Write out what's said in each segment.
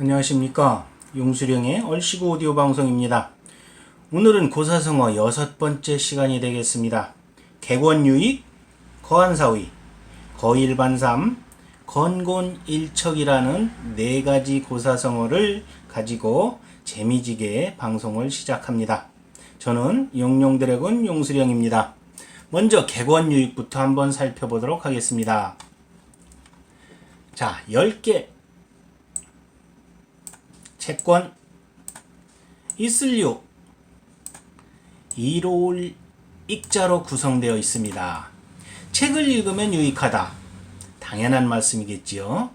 안녕하십니까. 용수령의 얼씨구 오디오 방송입니다. 오늘은 고사성어 6번째 시간이 되겠습니다. 객원유익, 거한사의, 거일반삼, 건곤일척이라는 4가지 고사성어를 가지고 재미지게 방송을 시작합니다. 저는 용용드래곤 용수령입니다. 먼저 객원유익부터 한번 살펴보도록 하겠습니다. 자, 10개 채권 있을요. 이로울 익자로 구성되어 있습니다. 책을 읽으면 유익하다. 당연한 말씀이겠지요.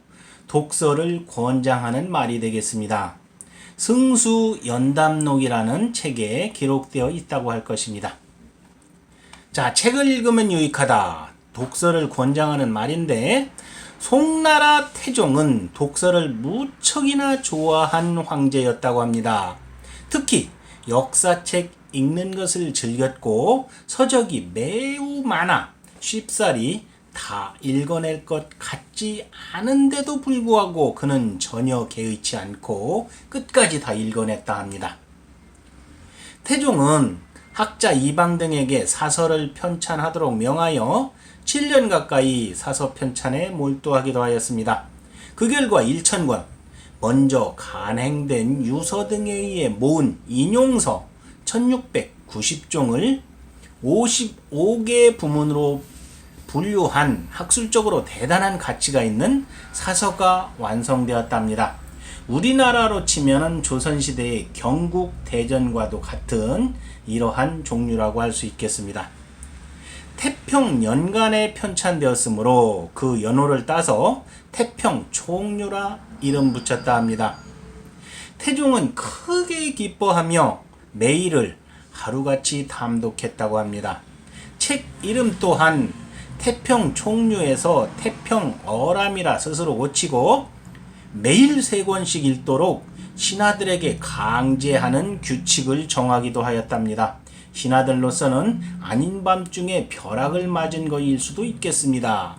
독서를 권장하는 말이 되겠습니다. 승수연담록이라는 책에 기록되어 있다고 할 것입니다. 자, 책을 읽으면 유익하다. 독서를 권장하는 말인데 송나라 태종은 독서를 무척이나 좋아한 황제였다고 합니다. 특히 역사책 읽는 것을 즐겼고 서적이 매우 많아 쉽사리 다 읽어낼 것 같지 않은데도 불구하고 그는 전혀 개의치 않고 끝까지 다 읽어냈다 합니다. 태종은 학자 이방 등에게 사서를 편찬하도록 명하여 7년 가까이 사서 편찬에 몰두하기도 하였습니다. 그 결과 1,000권, 먼저 간행된 유서 등에 의해 모은 인용서 1690종을 55개 부문으로 분류한 학술적으로 대단한 가치가 있는 사서가 완성되었답니다. 우리나라로 치면 조선시대의 경국대전과도 같은 이러한 종류라고 할 수 있겠습니다. 태평연간에 편찬되었으므로 그 연호를 따서 태평총류라 이름 붙였다 합니다. 태종은 크게 기뻐하며 매일을 하루같이 탐독했다고 합니다. 책 이름 또한 태평총류에서 태평어람이라 스스로 고치고 매일 3권씩 읽도록 신하들에게 강제하는 규칙을 정하기도 하였답니다. 신하들로서는 아닌 밤중에 벼락을 맞은 것일 수도 있겠습니다.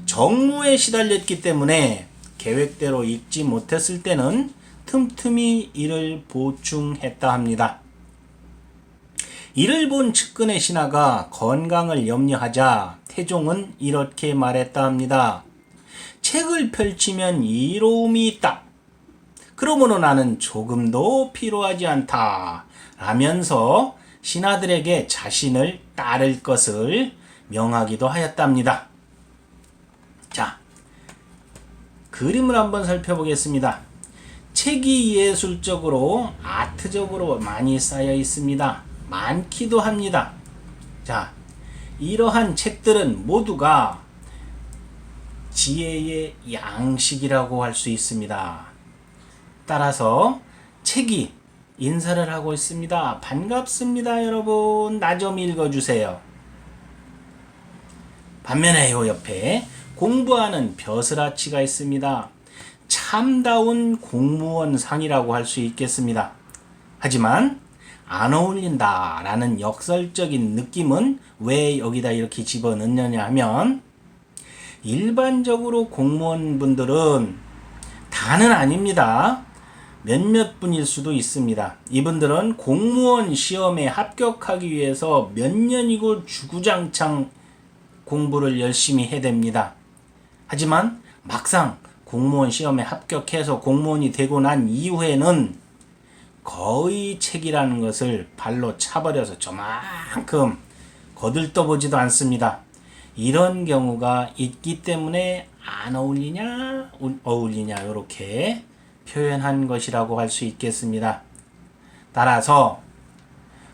정무에 시달렸기 때문에 계획대로 읽지 못했을 때는 틈틈이 이를 보충했다 합니다. 이를 본 측근의 신하가 건강을 염려하자 태종은 이렇게 말했다 합니다. 책을 펼치면 이로움이 있다. 그러므로 나는 조금도 피로하지 않다. 라면서 신하들에게 자신을 따를 것을 명하기도 하였답니다. 자, 그림을 한번 살펴보겠습니다. 책이 예술적으로 아트적으로 많이 쌓여 있습니다. 많기도 합니다. 자, 이러한 책들은 모두가 지혜의 양식이라고 할 수 있습니다. 따라서 책이 인사를 하고 있습니다. 반갑습니다, 여러분. 나 좀 읽어주세요. 반면에 요 옆에 공부하는 벼슬아치가 있습니다. 참다운 공무원상이라고 할 수 있겠습니다. 하지만 안 어울린다 라는 역설적인 느낌은 왜 여기다 이렇게 집어넣느냐 하면 일반적으로 공무원분들은 다는 아닙니다. 몇몇 분일 수도 있습니다. 이분들은 공무원 시험에 합격하기 위해서 몇 년이고 주구장창 공부를 열심히 해댑니다. 하지만 막상 공무원 시험에 합격해서 공무원이 되고 난 이후에는 거의 책이라는 것을 발로 차버려서 저만큼 거들떠보지도 않습니다. 이런 경우가 있기 때문에 안 어울리냐 어울리냐 이렇게 표현한 것이라고 할 수 있겠습니다. 따라서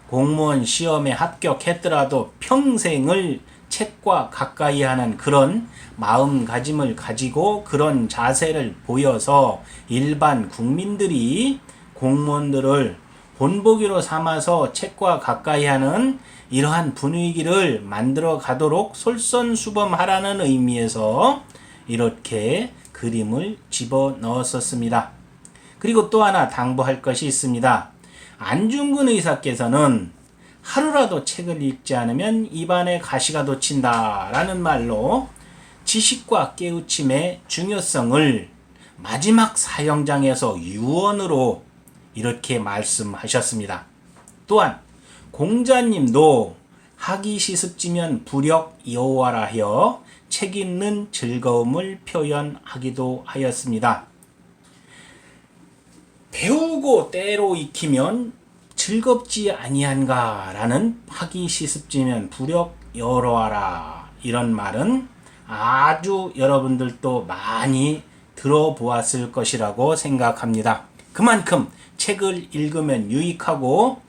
공무원 시험에 합격했더라도 평생을 책과 가까이 하는 그런 마음가짐을 가지고 그런 자세를 보여서 일반 국민들이 공무원들을 본보기로 삼아서 책과 가까이 하는 이러한 분위기를 만들어 가도록 솔선수범하라는 의미에서 이렇게 그림을 집어 넣었었습니다. 그리고 또 하나 당부할 것이 있습니다. 안중근 의사께서는 하루라도 책을 읽지 않으면 입안에 가시가 돋친다 라는 말로 지식과 깨우침의 중요성을 마지막 사형장에서 유언으로 이렇게 말씀하셨습니다. 또한 공자님도 하기 시습지면 불역 여호와라 하여 책 읽는 즐거움을 표현하기도 하였습니다. 배우고 때로 익히면 즐겁지 아니한가라는 하기 시습지면 불역 여호와라, 이런 말은 아주 여러분들도 많이 들어보았을 것이라고 생각합니다. 그만큼 책을 읽으면 유익하고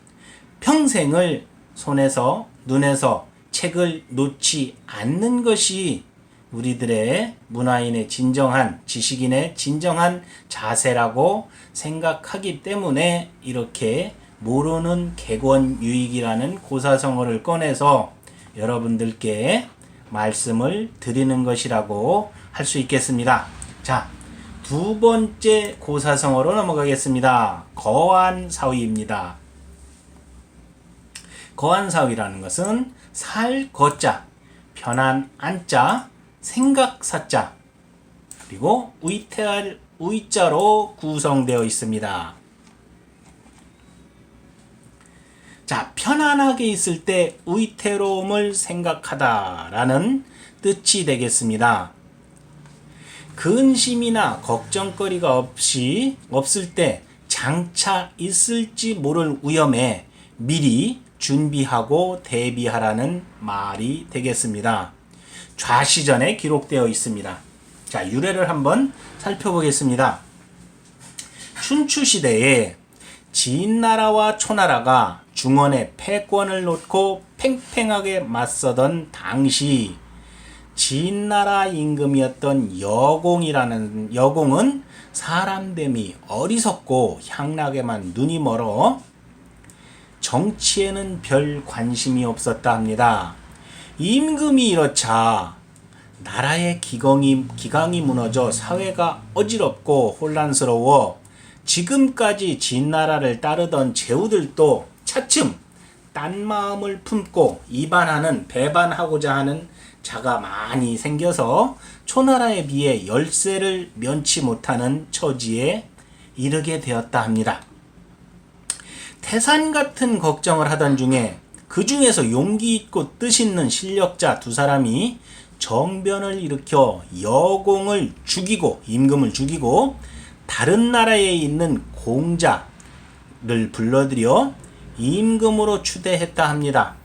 평생을 손에서 눈에서 책을 놓지 않는 것이 우리들의 문화인의 진정한, 지식인의 진정한 자세라고 생각하기 때문에 이렇게 모르는 객원유익이라는 고사성어를 꺼내서 여러분들께 말씀을 드리는 것이라고 할 수 있겠습니다. 자, 두 번째 고사성어로 넘어가겠습니다. 거안사위입니다. 거안사위라는 것은 살 거자, 편한 안자, 생각 사자, 그리고 위태할 위자로 구성되어 있습니다. 자, 편안하게 있을 때 위태로움을 생각하다라는 뜻이 되겠습니다. 근심이나 걱정거리가 없을 때 장차 있을지 모를 위험에 미리 준비하고 대비하라는 말이 되겠습니다. 좌시전에 기록되어 있습니다. 자, 유래를 한번 살펴보겠습니다. 춘추시대에 진나라와 초나라가 중원에 패권을 놓고 팽팽하게 맞서던 당시 진나라 임금이었던 여공은 사람됨이 어리석고 향락에만 눈이 멀어 정치에는 별 관심이 없었다 합니다. 임금이 이렇자 나라의 기강이 무너져 사회가 어지럽고 혼란스러워 지금까지 진나라를 따르던 제후들도 차츰 딴 마음을 품고 배반하고자 하는 자가 많이 생겨서 초나라에 비해 열세를 면치 못하는 처지에 이르게 되었다 합니다. 태산 같은 걱정을 하던 중에 그 중에서 용기 있고 뜻 있는 실력자 두 사람이 정변을 일으켜 여공을 죽이고, 임금을 죽이고 다른 나라에 있는 공자를 불러들여 임금으로 추대했다 합니다.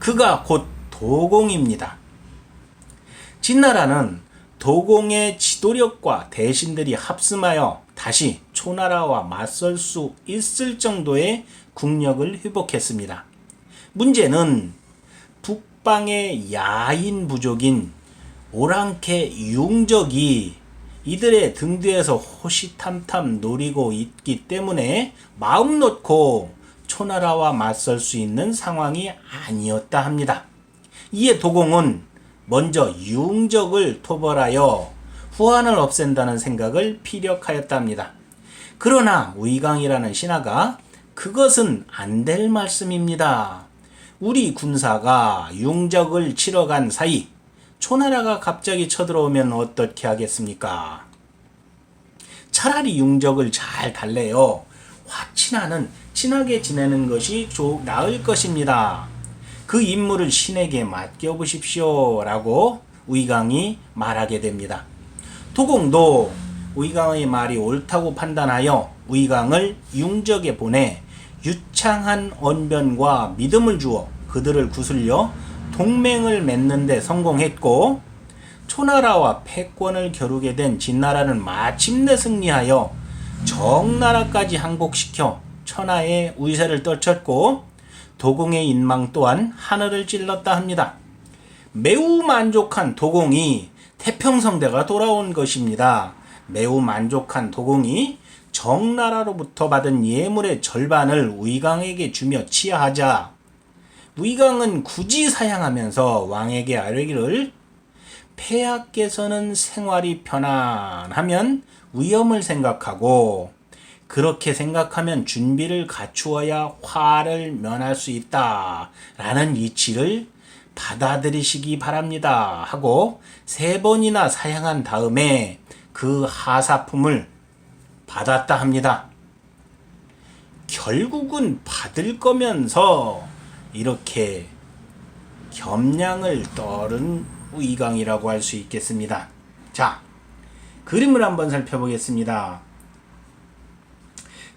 그가 곧 도공입니다. 진나라는 도공의 지도력과 대신들이 합심하여 다시 초나라와 맞설 수 있을 정도의 국력을 회복했습니다. 문제는 북방의 야인 부족인 오랑캐 융적이 이들의 등 뒤에서 호시탐탐 노리고 있기 때문에 마음 놓고 초나라와 맞설 수 있는 상황이 아니었다 합니다. 이에 도공은 먼저 융적을 토벌하여 후환을 없앤다는 생각을 피력하였다 합니다. 그러나 위강이라는 신하가 그것은 안 될 말씀입니다. 우리 군사가 융적을 치러 간 사이 초나라가 갑자기 쳐들어오면 어떻게 하겠습니까? 차라리 융적을 잘 달래요. 친하게 지내는 것이 나을 것입니다. 그 임무를 신에게 맡겨보십시오 라고 위강이 말하게 됩니다. 도공도 위강의 말이 옳다고 판단하여 위강을 융적에 보내 유창한 언변과 믿음을 주어 그들을 구슬려 동맹을 맺는 데 성공했고, 초나라와 패권을 겨루게 된 진나라는 마침내 승리하여 정나라까지 항복시켜 천하의 위세를 떨쳤고, 도공의 인망 또한 하늘을 찔렀다 합니다. 매우 만족한 도공이 태평성대가 돌아온 것입니다. 매우 만족한 도공이 정나라로부터 받은 예물의 절반을 위강에게 주며 치하하자 위강은 굳이 사양하면서 왕에게 아뢰기를 폐하께서는 생활이 편안하면 위험을 생각하고 그렇게 생각하면 준비를 갖추어야 화를 면할 수 있다 라는 이치를 받아들이시기 바랍니다 하고 3번이나 사양한 다음에 그 하사품을 받았다 합니다. 결국은 받을 거면서 이렇게 겸양을 떨은 의강이라고 할 수 있겠습니다. 자, 그림을 한번 살펴보겠습니다.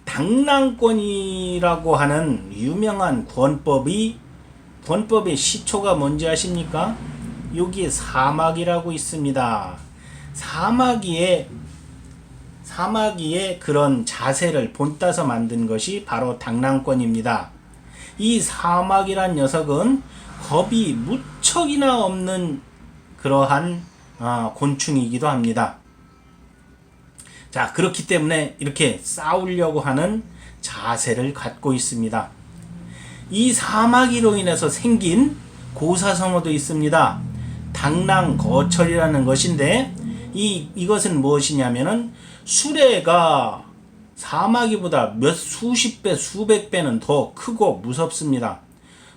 당랑권이라고 하는 유명한 권법의 시초가 뭔지 아십니까? 여기에 사마귀라고 있습니다. 사마귀의 그런 자세를 본따서 만든 것이 바로 당랑권입니다. 이 사마귀란 녀석은 겁이 무척이나 없는 그러한 곤충이기도 합니다. 자, 그렇기 때문에 이렇게 싸우려고 하는 자세를 갖고 있습니다. 이 사마귀로 인해서 생긴 고사성어도 있습니다. 당랑거철이라는 것인데 이것은 무엇이냐면은 수레가 사마귀보다 수십 배, 수백 배는 더 크고 무섭습니다.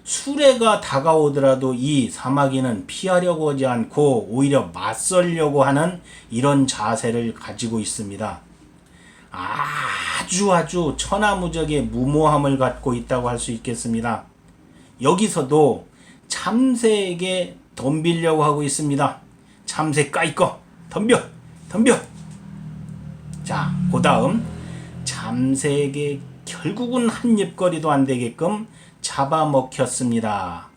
수레가 다가오더라도 이 사마귀는 피하려고 하지 않고 오히려 맞설려고 하는 이런 자세를 가지고 있습니다. 아주 천하무적의 무모함을 갖고 있다고 할 수 있겠습니다. 여기서도 참새에게 덤비려고 하고 있습니다. 참새 까이꺼 덤벼. 자, 그 다음 참새에게 결국은 한 입거리도 안 되게끔 잡아먹혔습니다.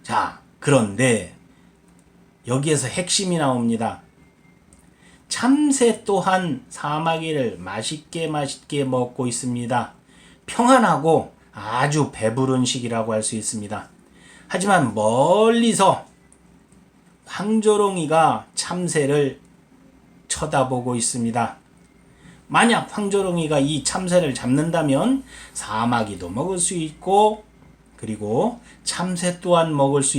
자, 그런데 여기에서 핵심이 나옵니다. 참새 또한 사마귀를 맛있게 먹고 있습니다. 평안하고 아주 배부른 시기라고 할 수 있습니다. 하지만 멀리서 황조롱이가 참새를 쳐다보고 있습니다. 만약 황조롱이가 이 참새를 잡는다면 사마귀도 먹을 수 있고 그리고 참새 또한 먹을 수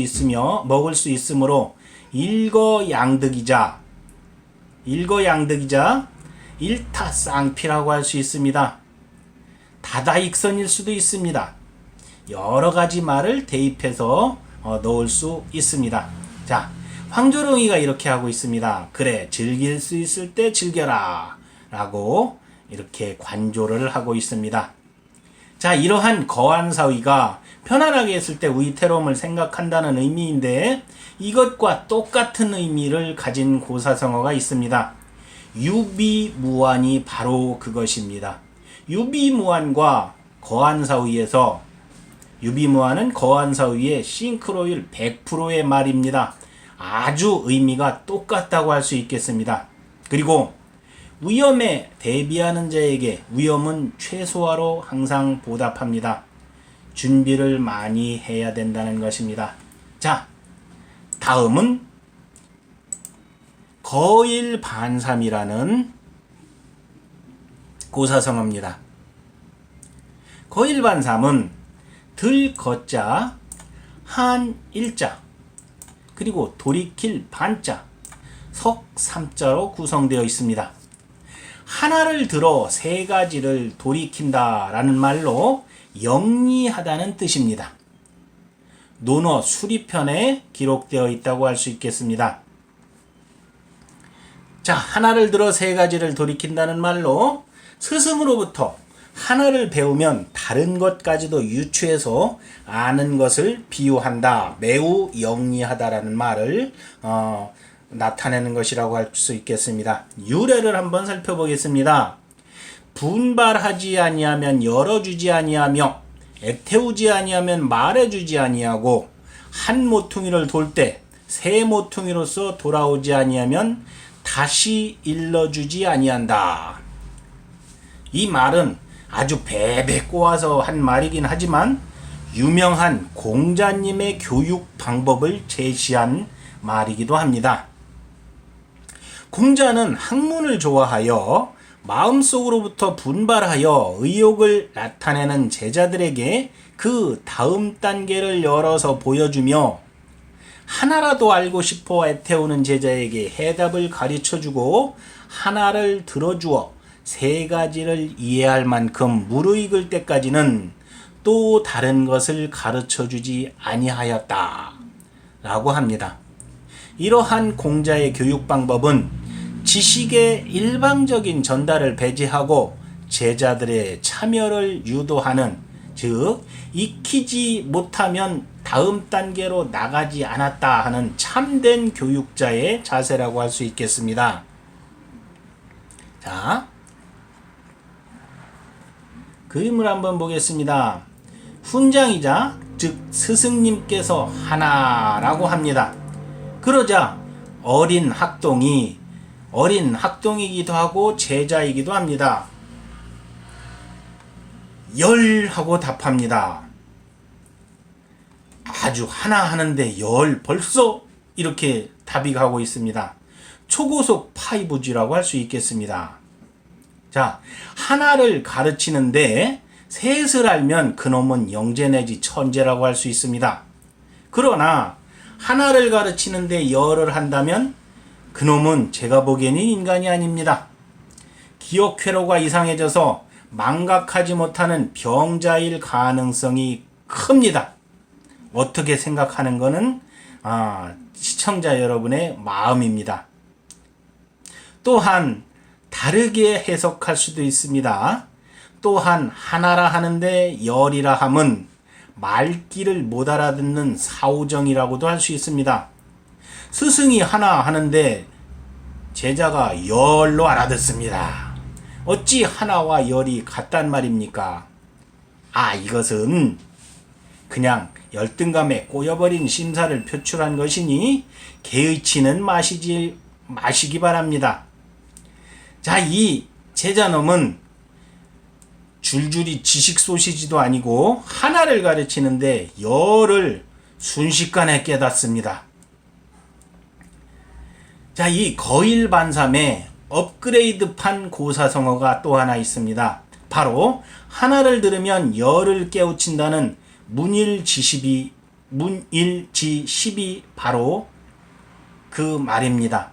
있으므로 일거양득이자 일타쌍피라고 할 수 있습니다. 다다익선일 수도 있습니다. 여러 가지 말을 대입해서 넣을 수 있습니다. 자, 황조롱이가 이렇게 하고 있습니다. 그래, 즐길 수 있을 때 즐겨라 라고 이렇게 관조를 하고 있습니다. 자, 이러한 거한사위가 편안하게 했을 때 위태로움을 생각한다는 의미인데 이것과 똑같은 의미를 가진 고사성어가 있습니다. 유비무환이 바로 그것입니다. 유비무환과 거한사위에서 유비무환은 거한사위의 싱크로율 100%의 말입니다. 아주 의미가 똑같다고 할 수 있겠습니다. 그리고 위험에 대비하는 자에게 위험은 최소화로 항상 보답합니다. 준비를 많이 해야 된다는 것입니다. 자, 다음은 거일반삼이라는 고사성어입니다. 거일반삼은 들거자, 한일자, 그리고 돌이킬 반자, 석삼자로 구성되어 있습니다. 하나를 들어 세 가지를 돌이킨다 라는 말로 영리하다는 뜻입니다. 논어 수리편에 기록되어 있다고 할 수 있겠습니다. 자, 하나를 들어 세 가지를 돌이킨다는 말로 스승으로부터 하나를 배우면 다른 것까지도 유추해서 아는 것을 비유한다. 매우 영리하다라는 말을 나타내는 것이라고 할 수 있겠습니다. 유래를 한번 살펴보겠습니다. 분발하지 아니하면 열어주지 아니하며 애태우지 아니하면 말해주지 아니하고 한 모퉁이를 돌 때 새 모퉁이로서 돌아오지 아니하면 다시 일러주지 아니한다. 이 말은 아주 베베 꼬아서 한 말이긴 하지만 유명한 공자님의 교육 방법을 제시한 말이기도 합니다. 공자는 학문을 좋아하여 마음속으로부터 분발하여 의욕을 나타내는 제자들에게 그 다음 단계를 열어서 보여주며 하나라도 알고 싶어 애태우는 제자에게 해답을 가르쳐주고 하나를 들어주어 세 가지를 이해할 만큼 무르익을 때까지는 또 다른 것을 가르쳐주지 아니하였다 라고 합니다. 이러한 공자의 교육 방법은 지식의 일방적인 전달을 배제하고 제자들의 참여를 유도하는, 즉 익히지 못하면 다음 단계로 나가지 않았다 하는 참된 교육자의 자세라고 할 수 있겠습니다. 자, 그림을 한번 보겠습니다. 훈장이자 즉 스승님께서 하나라고 합니다. 그러자 어린 학동이기도 하고 제자이기도 합니다. 열 하고 답합니다. 아주 하나 하는데 열 벌써? 이렇게 답이 가고 있습니다. 초고속 파이브지라고 할 수 있겠습니다. 자, 하나를 가르치는데 셋을 알면 그놈은 영재 내지 천재라고 할 수 있습니다. 그러나 하나를 가르치는데 열을 한다면 그놈은 제가 보기에는 인간이 아닙니다. 기억 회로가 이상해져서 망각하지 못하는 병자일 가능성이 큽니다. 어떻게 생각하는 것은 시청자 여러분의 마음입니다. 또한 다르게 해석할 수도 있습니다. 또한 하나라 하는데 열이라 함은 말귀를 못 알아듣는 사오정이라고도 할 수 있습니다. 스승이 하나 하는데 제자가 열로 알아듣습니다. 어찌 하나와 열이 같단 말입니까? 이것은 그냥 열등감에 꼬여버린 심사를 표출한 것이니 개의치는 마시기 바랍니다. 자, 이 제자놈은 줄줄이 지식 소시지도 아니고 하나를 가르치는데 열을 순식간에 깨닫습니다. 자, 이 거일반삼의 업그레이드판 고사성어가 또 하나 있습니다. 바로 하나를 들으면 열을 깨우친다는 문일지십이 바로 그 말입니다.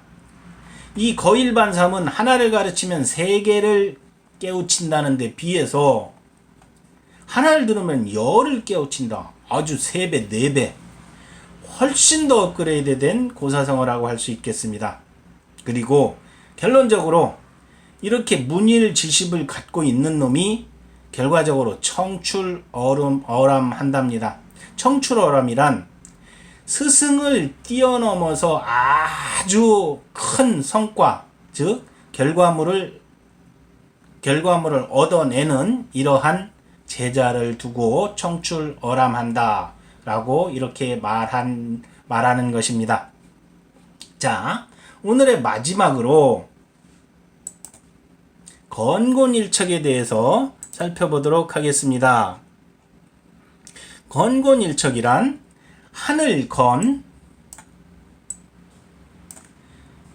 이 거일반삼은 하나를 가르치면 세계를 깨우친다는 데 비해서 하나를 들으면 열을 깨우친다. 아주 3배, 4배 훨씬 더 업그레이드된 고사성어라고 할 수 있겠습니다. 그리고 결론적으로 이렇게 문일지십을 갖고 있는 놈이 결과적으로 청출어람한답니다. 청출어람이란 스승을 뛰어넘어서 아주 큰 성과, 즉 결과물을 얻어내는 이러한 제자를 두고 청출어람한다 라고 이렇게 말하는 것입니다. 자, 오늘의 마지막으로 건곤일척에 대해서 살펴보도록 하겠습니다. 건곤일척이란 하늘건,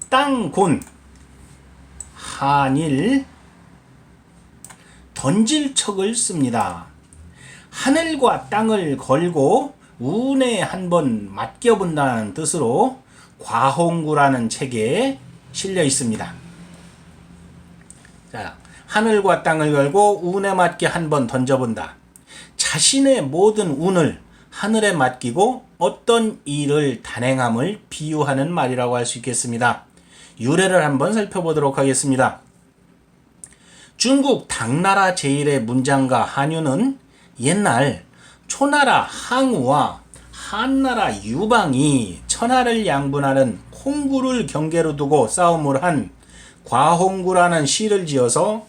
땅곤, 한일, 던질 척을 씁니다. 하늘과 땅을 걸고 운에 한번 맡겨본다는 뜻으로 과홍구라는 책에 실려 있습니다. 자, 하늘과 땅을 걸고 운에 맞게 한번 던져본다. 자신의 모든 운을 하늘에 맡기고 어떤 일을 단행함을 비유하는 말이라고 할 수 있겠습니다. 유래를 한번 살펴보도록 하겠습니다. 중국 당나라 제1의 문장가 한유는 옛날 초나라 항우와 한나라 유방이 천하를 양분하는 홍구를 경계로 두고 싸움을 한 과홍구라는 시를 지어서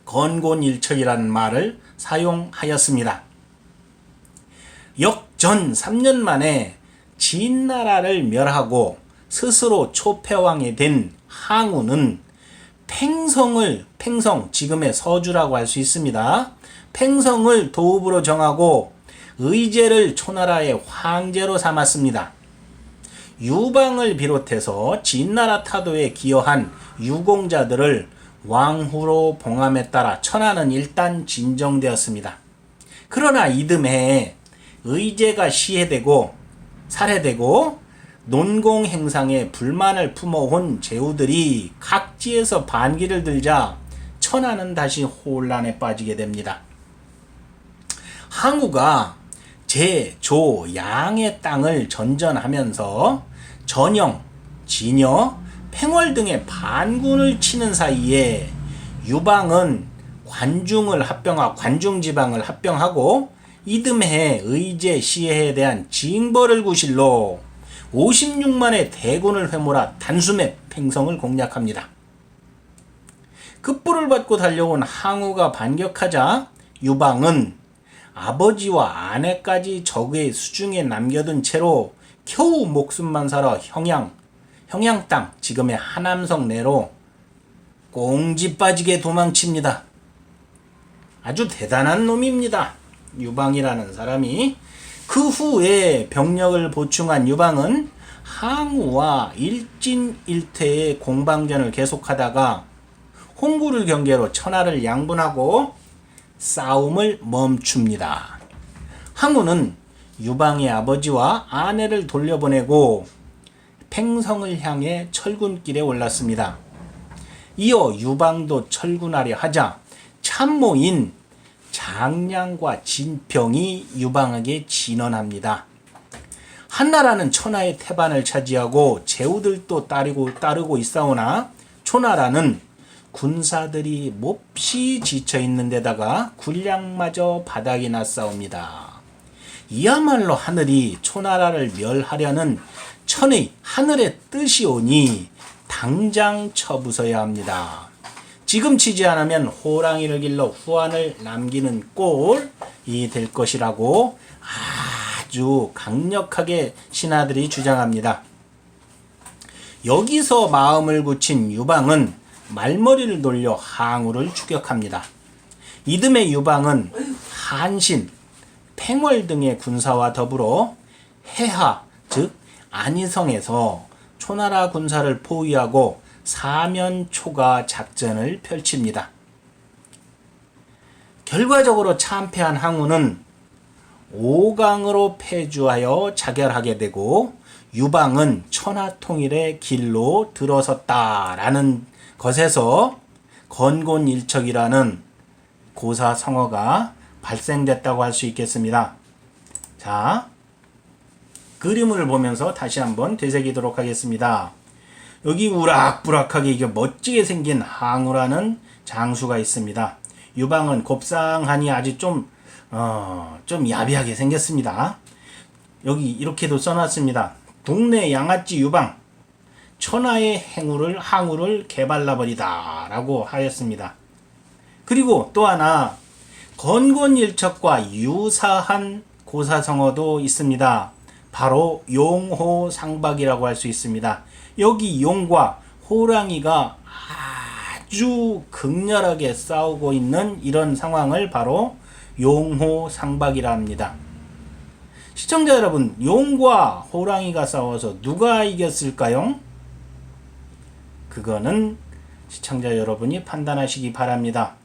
건곤일척이라는 말을 사용하였습니다. 역전 3년 만에 진나라를 멸하고 스스로 초패왕이 된 항우는 팽성, 지금의 서주라고 할 수 있습니다. 팽성을 도읍으로 정하고 의제를 초나라의 황제로 삼았습니다. 유방을 비롯해서 진나라 타도에 기여한 유공자들을 왕후로 봉함에 따라 천하는 일단 진정되었습니다. 그러나 이듬해 의제가 살해되고 논공 행상에 불만을 품어온 제후들이 각지에서 반기를 들자 천하는 다시 혼란에 빠지게 됩니다. 항우가 제, 조, 양의 땅을 전전하면서 전영, 진여, 팽월 등의 반군을 치는 사이에 유방은 관중지방을 합병하고 이듬해 의제 시해에 대한 징벌을 구실로 56만의 대군을 회몰아 단숨에 팽성을 공략합니다. 급부를 받고 달려온 항우가 반격하자 유방은 아버지와 아내까지 적의 수중에 남겨둔 채로 겨우 목숨만 살아 형양 땅, 지금의 하남성 내로 꽁지 빠지게 도망칩니다. 아주 대단한 놈입니다. 유방이라는 사람이. 그 후에 병력을 보충한 유방은 항우와 일진일퇴의 공방전을 계속하다가 홍구를 경계로 천하를 양분하고 싸움을 멈춥니다. 항우는 유방의 아버지와 아내를 돌려보내고 팽성을 향해 철군길에 올랐습니다. 이어 유방도 철군하려 하자 참모인 장량과 진평이 유방에게 진언합니다. 한나라는 천하의 태반을 차지하고 제후들도 따르고 있사오나 초나라는 군사들이 몹시 지쳐있는 데다가 군량마저 바닥이 났사옵니다. 이야말로 하늘이 초나라를 멸하려는 천의 하늘의 뜻이오니 당장 쳐부숴야 합니다. 지금 치지 않으면 호랑이를 길러 후환을 남기는 꼴이 될 것이라고 아주 강력하게 신하들이 주장합니다. 여기서 마음을 굳힌 유방은 말머리를 돌려 항우를 추격합니다. 이듬해 유방은 한신, 팽월 등의 군사와 더불어 해하, 즉 안희성에서 초나라 군사를 포위하고 사면초가 작전을 펼칩니다. 결과적으로 참패한 항우는 오강으로 패주하여 자결하게 되고 유방은 천하 통일의 길로 들어섰다라는 것에서 건곤일척이라는 고사성어가 발생됐다고 할 수 있겠습니다. 자, 그림을 보면서 다시 한번 되새기도록 하겠습니다. 여기 우락부락하게 이게 멋지게 생긴 항우라는 장수가 있습니다. 유방은 곱상하니 아주 좀 야비하게 생겼습니다. 여기 이렇게도 써놨습니다. 동네 양아찌 유방 천하의 항우를 개발라버리다 라고 하였습니다. 그리고 또 하나 건곤일척과 유사한 고사성어도 있습니다. 바로 용호상박이라고 할 수 있습니다. 여기 용과 호랑이가 아주 극렬하게 싸우고 있는 이런 상황을 바로 용호상박이라 합니다. 시청자 여러분, 용과 호랑이가 싸워서 누가 이겼을까요? 그거는 시청자 여러분이 판단하시기 바랍니다.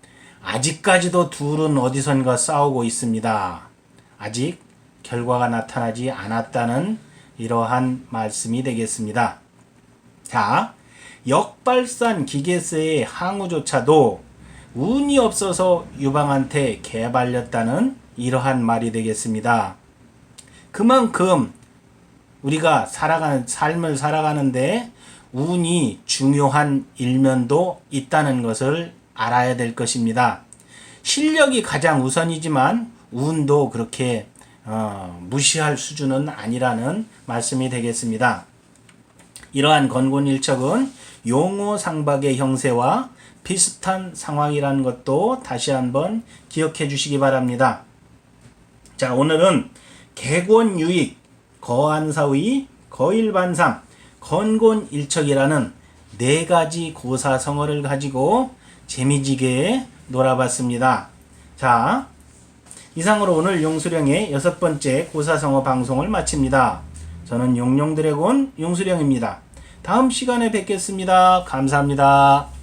아직까지도 둘은 어디선가 싸우고 있습니다. 아직 결과가 나타나지 않았다는 이러한 말씀이 되겠습니다. 자, 역발산 기계세의 항우조차도 운이 없어서 유방한테 개발렸다는 이러한 말이 되겠습니다. 그만큼 우리가 삶을 살아가는데 운이 중요한 일면도 있다는 것을 알아야 될 것입니다. 실력이 가장 우선이지만 운도 그렇게 무시할 수준은 아니라는 말씀이 되겠습니다. 이러한 건곤일척은 용호상박의 형세와 비슷한 상황이라는 것도 다시 한번 기억해 주시기 바랍니다. 자, 오늘은 개곤유익, 거한사의, 거일반삼, 건곤일척이라는 4가지 고사성어를 가지고 재미지게 놀아봤습니다. 자, 이상으로 오늘 용수령의 6번째 고사성어 방송을 마칩니다. 저는 용룡드래곤 용수령입니다. 다음 시간에 뵙겠습니다. 감사합니다.